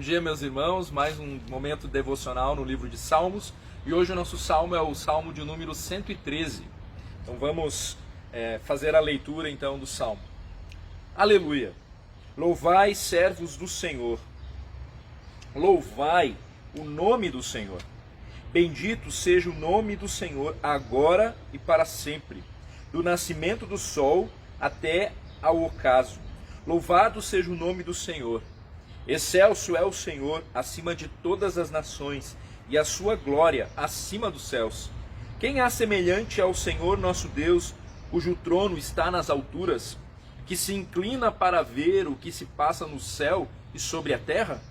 Bom dia, meus irmãos, mais um momento devocional no livro de Salmos, e hoje o nosso salmo é o salmo de número 113. Então vamos fazer a leitura então do salmo. Aleluia! Louvai, servos do Senhor, louvai o nome do Senhor. Bendito seja o nome do Senhor agora e para sempre, do nascimento do sol até ao ocaso. Louvado seja o nome do Senhor. Excelso é o Senhor acima de todas as nações, e a sua glória acima dos céus. Quem há semelhante ao Senhor nosso Deus, cujo trono está nas alturas, que se inclina para ver o que se passa no céu e sobre a terra?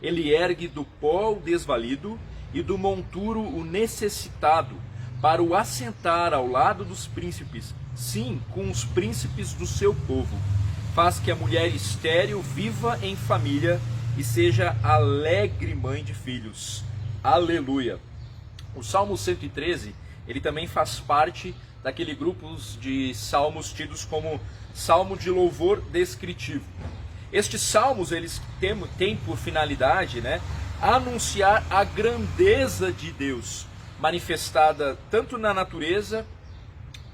Ele ergue do pó o desvalido e do monturo o necessitado, para o assentar ao lado dos príncipes, sim, com os príncipes do seu povo. Faz que a mulher estéril viva em família e seja alegre mãe de filhos. Aleluia! O Salmo 113, ele também faz parte daquele grupo de salmos tidos como salmo de louvor descritivo. Estes salmos, eles têm por finalidade, anunciar a grandeza de Deus, manifestada tanto na natureza,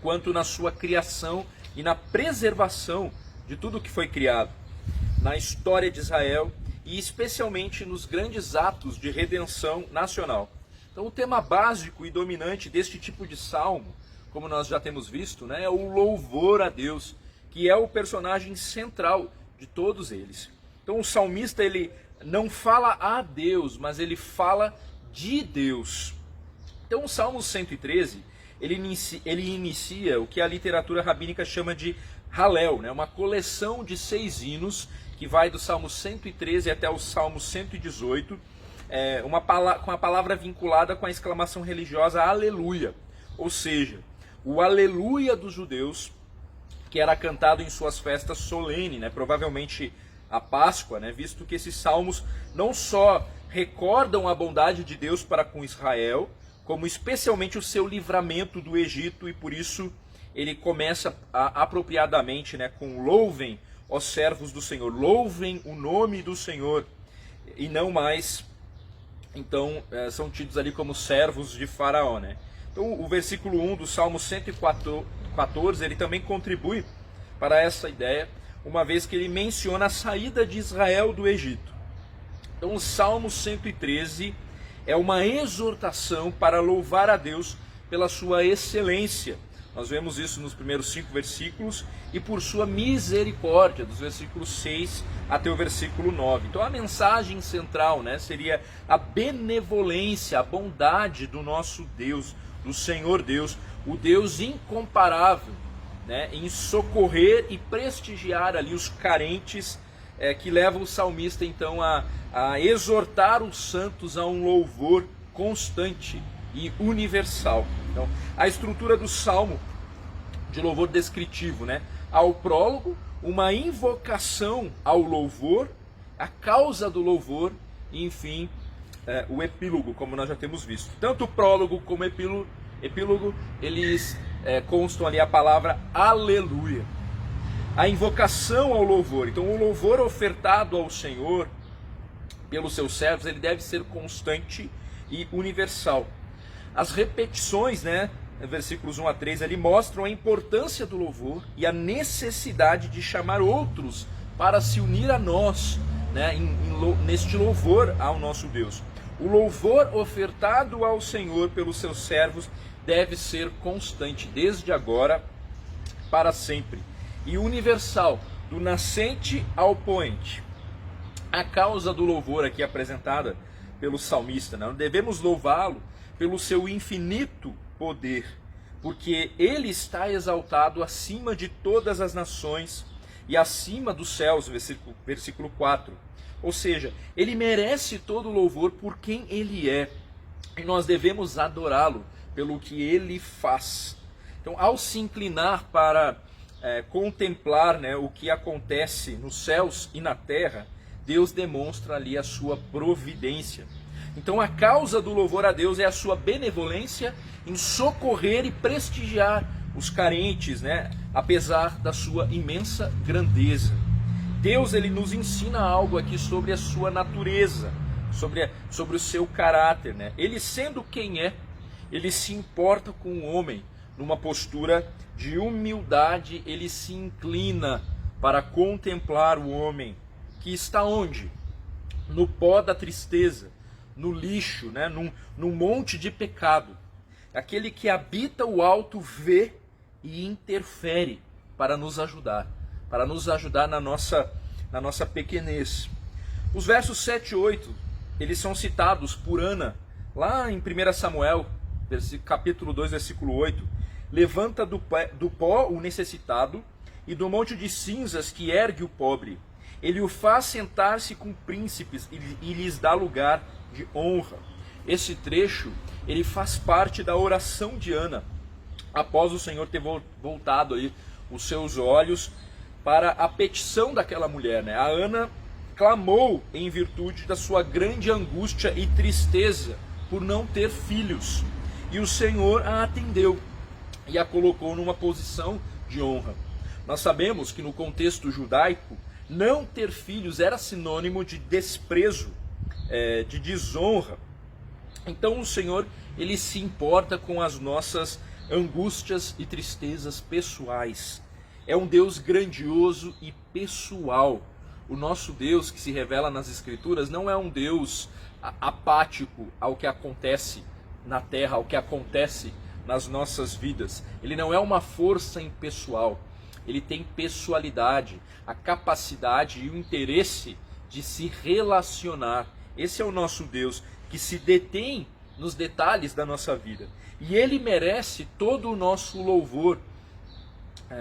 quanto na sua criação e na preservação de tudo que foi criado, na história de Israel e especialmente nos grandes atos de redenção nacional. Então o tema básico e dominante deste tipo de salmo, como nós já temos visto, é o louvor a Deus, que é o personagem central de todos eles. Então o salmista, ele não fala a Deus, mas ele fala de Deus. Então o Salmo 113, ele inicia o que a literatura rabínica chama de Halel, uma coleção de 6 hinos, que vai do Salmo 113 até o Salmo 118, com a palavra vinculada com a exclamação religiosa Aleluia, ou seja, o Aleluia dos judeus, que era cantado em suas festas solenes, provavelmente a Páscoa, visto que esses salmos não só recordam a bondade de Deus para com Israel, como especialmente o seu livramento do Egito, e por isso ele começa apropriadamente com louvem, ó servos do Senhor, louvem o nome do Senhor, e não mais, então, são tidos ali como servos de Faraó. Então o versículo 1 do Salmo 114, ele também contribui para essa ideia, uma vez que ele menciona a saída de Israel do Egito. Então o Salmo 113 é uma exortação para louvar a Deus pela sua excelência. Nós vemos isso nos primeiros 5 versículos, e por sua misericórdia, dos versículos 6 até o versículo 9. Então a mensagem central seria a benevolência, a bondade do nosso Deus, do Senhor Deus, o Deus incomparável, em socorrer e prestigiar ali os carentes, que leva o salmista então a exortar os santos a um louvor constante e universal. Então, a estrutura do salmo de louvor descritivo, ao prólogo, uma invocação ao louvor, a causa do louvor e, enfim, o epílogo, como nós já temos visto. Tanto o prólogo como o epílogo, eles constam ali a palavra aleluia. A invocação ao louvor. Então, o louvor ofertado ao Senhor pelos seus servos, ele deve ser constante e universal. As repetições, versículos 1 a 3, ali mostram a importância do louvor e a necessidade de chamar outros para se unir a nós, neste louvor ao nosso Deus. O louvor ofertado ao Senhor pelos seus servos deve ser constante, desde agora para sempre, e universal, do nascente ao poente. A causa do louvor aqui apresentada pelo salmista, devemos louvá-lo pelo seu infinito poder, porque ele está exaltado acima de todas as nações e acima dos céus, versículo 4. Ou seja, ele merece todo o louvor por quem ele é, e nós devemos adorá-lo pelo que ele faz. Então, ao se inclinar para contemplar o que acontece nos céus e na terra, Deus demonstra ali a sua providência. Então a causa do louvor a Deus é a sua benevolência em socorrer e prestigiar os carentes, apesar da sua imensa grandeza. Deus, ele nos ensina algo aqui sobre a sua natureza, sobre o seu caráter, né? Ele, sendo quem é, ele se importa com o homem numa postura de humildade. Ele se inclina para contemplar o homem que está onde? No pó da tristeza, no lixo, né? num monte de pecado. Aquele que habita o alto vê e interfere para nos ajudar na nossa pequenez. Os versos 7 e 8, eles são citados por Ana, lá em 1 Samuel, capítulo 2, versículo 8. Levanta do pó o necessitado, e do monte de cinzas que ergue o pobre. Ele o faz sentar-se com príncipes e lhes dá lugar de honra. Esse trecho, ele faz parte da oração de Ana, após o Senhor ter voltado aí os seus olhos para a petição daquela mulher, né? A Ana clamou em virtude da sua grande angústia e tristeza por não ter filhos. E o Senhor a atendeu e a colocou numa posição de honra. Nós sabemos que no contexto judaico, não ter filhos era sinônimo de desprezo, de desonra. Então o Senhor, ele se importa com as nossas angústias e tristezas pessoais. É um Deus grandioso e pessoal. O nosso Deus, que se revela nas Escrituras, não é um Deus apático ao que acontece na terra, ao que acontece nas nossas vidas. Ele não é uma força impessoal. Ele tem pessoalidade, a capacidade e o interesse de se relacionar. Esse é o nosso Deus, que se detém nos detalhes da nossa vida. E ele merece todo o nosso louvor,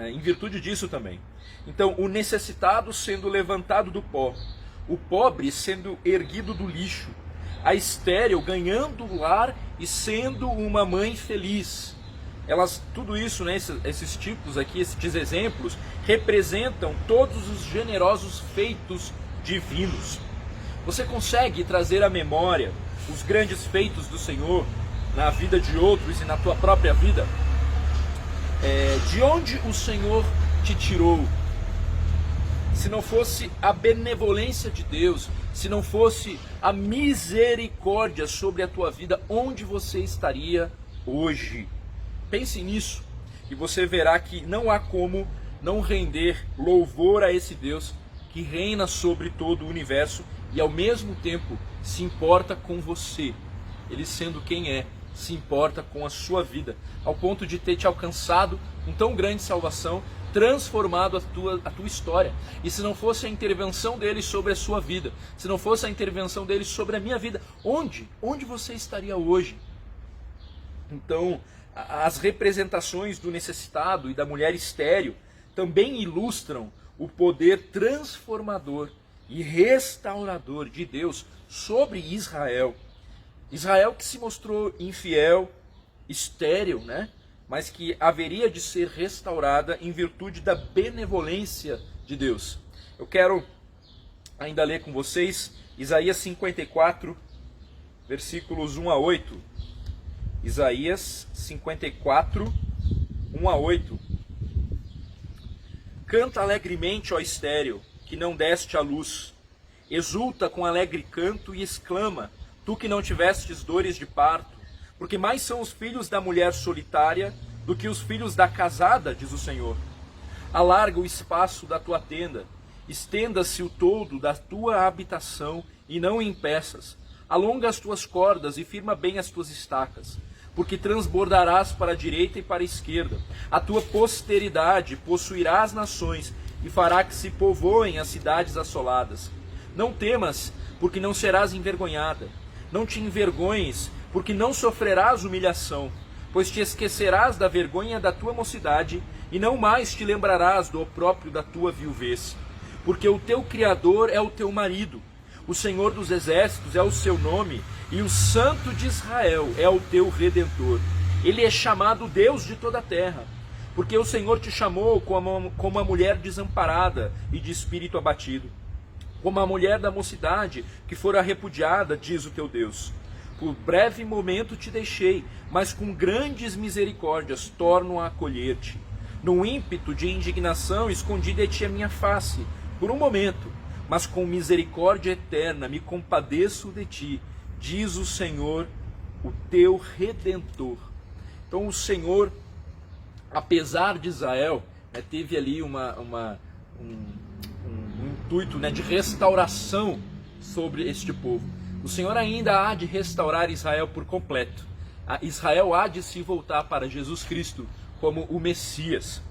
em virtude disso também. Então, o necessitado sendo levantado do pó, o pobre sendo erguido do lixo, a estéril ganhando lar e sendo uma mãe feliz. Tudo isso, né, esses tipos aqui, esses exemplos, representam todos os generosos feitos divinos. Você consegue trazer à memória os grandes feitos do Senhor na vida de outros e na tua própria vida? De onde o Senhor te tirou? Se não fosse a benevolência de Deus, se não fosse a misericórdia sobre a tua vida, onde você estaria hoje? Pense nisso e você verá que não há como não render louvor a esse Deus que reina sobre todo o universo e ao mesmo tempo se importa com você. Ele, sendo quem é, se importa com a sua vida, ao ponto de ter te alcançado com tão grande salvação, transformado a tua história. E se não fosse a intervenção dele sobre a sua vida, se não fosse a intervenção dele sobre a minha vida, onde você estaria hoje? Então, as representações do necessitado e da mulher estéril também ilustram o poder transformador e restaurador de Deus sobre Israel. Israel que se mostrou infiel, estéril, né? Mas que haveria de ser restaurada em virtude da benevolência de Deus. Eu quero ainda ler com vocês Isaías 54, versículos 1 a 8. Isaías 54, 1 a 8. Canta alegremente, ó estéril, que não deste à luz. Exulta com alegre canto e exclama, tu que não tivestes dores de parto, porque mais são os filhos da mulher solitária do que os filhos da casada, diz o Senhor. Alarga o espaço da tua tenda, estenda-se o toldo da tua habitação e não impeças. Alonga as tuas cordas e firma bem as tuas estacas, porque transbordarás para a direita e para a esquerda. A tua posteridade possuirá as nações e fará que se povoem as cidades assoladas. Não temas, porque não serás envergonhada. Não te envergonhes, porque não sofrerás humilhação, pois te esquecerás da vergonha da tua mocidade e não mais te lembrarás do opróbrio da tua viuvez. Porque o teu Criador é o teu marido, o Senhor dos Exércitos é o seu nome, e o Santo de Israel é o teu Redentor. Ele é chamado Deus de toda a terra, porque o Senhor te chamou como a mulher desamparada e de espírito abatido, como a mulher da mocidade que fora repudiada, diz o teu Deus. Por breve momento te deixei, mas com grandes misericórdias torno a acolher-te. No ímpeto de indignação escondi de ti a minha face, por um momento, mas com misericórdia eterna me compadeço de ti, diz o Senhor, o teu Redentor. Então o Senhor, apesar de Israel, teve ali um intuito, de restauração sobre este povo. O Senhor ainda há de restaurar Israel por completo. Israel há de se voltar para Jesus Cristo como o Messias.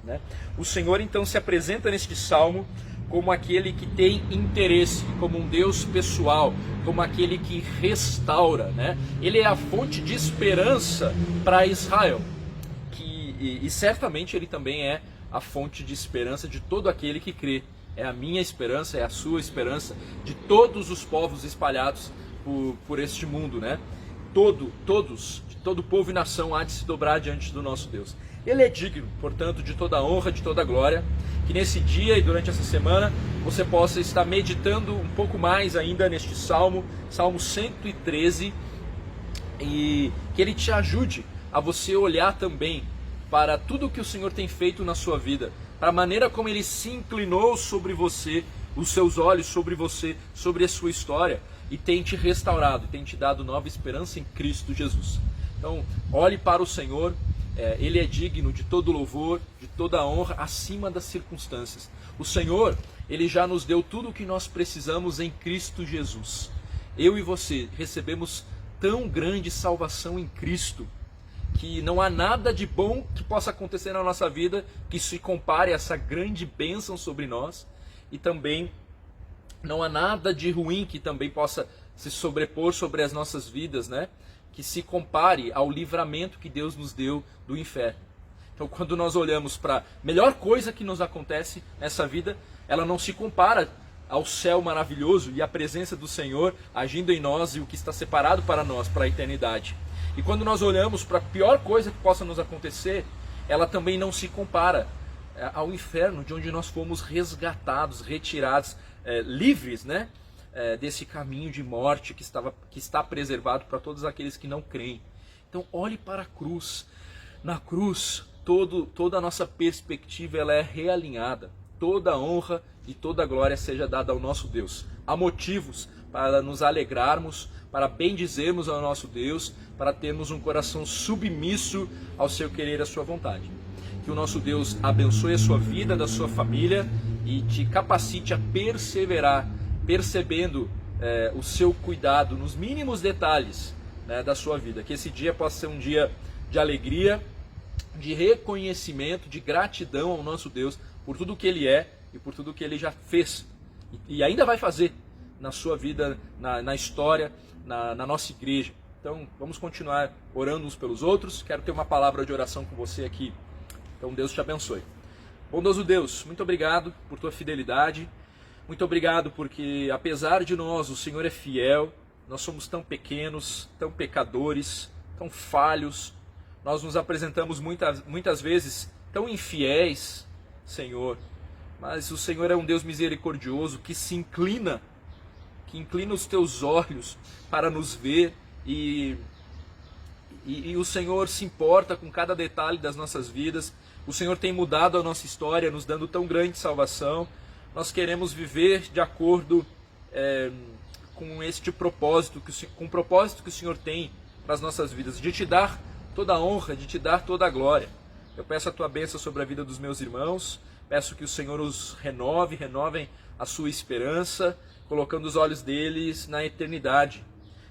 O Senhor então se apresenta neste salmo como aquele que tem interesse, como um Deus pessoal, como aquele que restaura. Ele é a fonte de esperança para Israel. E certamente ele também é a fonte de esperança de todo aquele que crê. É a minha esperança, é a sua esperança, de todos os povos espalhados por este mundo. De todo povo e nação há de se dobrar diante do nosso Deus. Ele é digno, portanto, de toda a honra, de toda a glória. Que nesse dia e durante essa semana você possa estar meditando um pouco mais ainda neste Salmo 113, e que ele te ajude a você olhar também para tudo que o Senhor tem feito na sua vida, para a maneira como ele se inclinou sobre você, os seus olhos sobre você, sobre a sua história, e tem te restaurado, tem te dado nova esperança em Cristo Jesus. Então, olhe para o Senhor, Ele é digno de todo louvor, de toda honra, acima das circunstâncias. O Senhor, Ele já nos deu tudo o que nós precisamos em Cristo Jesus. Eu e você recebemos tão grande salvação em Cristo, que não há nada de bom que possa acontecer na nossa vida que se compare a essa grande bênção sobre nós, e também não há nada de ruim que também possa se sobrepor sobre as nossas vidas, que se compare ao livramento que Deus nos deu do inferno. Então, quando nós olhamos para a melhor coisa que nos acontece nessa vida, ela não se compara ao céu maravilhoso e à presença do Senhor agindo em nós e o que está separado para nós, para a eternidade. E quando nós olhamos para a pior coisa que possa nos acontecer, ela também não se compara ao inferno, de onde nós fomos resgatados, retirados, livres, desse caminho de morte que está preservado para todos aqueles que não creem. Então olhe para a cruz. Na cruz, toda a nossa perspectiva ela é realinhada. Toda a honra e toda a glória seja dada ao nosso Deus. Há motivos para nos alegrarmos, para bendizermos ao nosso Deus, para termos um coração submisso ao seu querer e à sua vontade. Que o nosso Deus abençoe a sua vida, da sua família, e te capacite a perseverar, percebendo o seu cuidado nos mínimos detalhes da sua vida. Que esse dia possa ser um dia de alegria, de reconhecimento, de gratidão ao nosso Deus por tudo que Ele é e por tudo que Ele já fez e ainda vai fazer na sua vida, na história, na nossa igreja. Então vamos continuar orando uns pelos outros. Quero ter uma palavra de oração com você aqui. Então Deus te abençoe. Bondoso Deus, muito obrigado por tua fidelidade. Muito obrigado porque, apesar de nós, o Senhor é fiel. Nós somos tão pequenos, tão pecadores, tão falhos. Nós nos apresentamos muitas vezes tão infiéis, Senhor. Mas o Senhor é um Deus misericordioso que inclina os teus olhos para nos ver. E o Senhor se importa com cada detalhe das nossas vidas. O Senhor tem mudado a nossa história, nos dando tão grande salvação. Nós queremos viver de acordo com este propósito, com o propósito que o Senhor tem para as nossas vidas, de te dar toda a honra, de te dar toda a glória. Eu peço a tua bênção sobre a vida dos meus irmãos, peço que o Senhor os renovem a sua esperança, colocando os olhos deles na eternidade.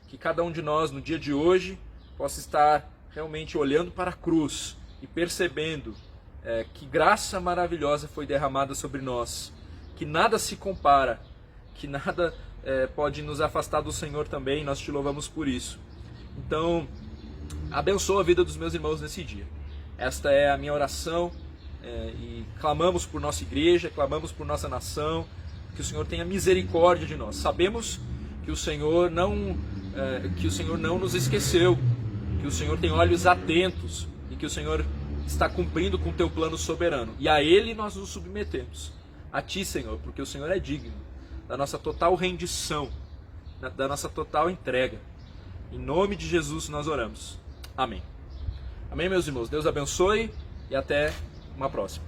Que cada um de nós, no dia de hoje, possa estar realmente olhando para a cruz e percebendo que graça maravilhosa foi derramada sobre nós, que nada se compara, que nada pode nos afastar do Senhor também. Nós te louvamos por isso. Então, abençoa a vida dos meus irmãos nesse dia. Esta é a minha oração, e clamamos por nossa igreja, clamamos por nossa nação, que o Senhor tenha misericórdia de nós. Sabemos que o Senhor não nos esqueceu, que o Senhor tem olhos atentos e que o Senhor está cumprindo com o teu plano soberano. E a Ele nós nos submetemos. A Ti, Senhor, porque o Senhor é digno da nossa total rendição, da nossa total entrega. Em nome de Jesus nós oramos. Amém. Amém, meus irmãos. Deus abençoe e até uma próxima.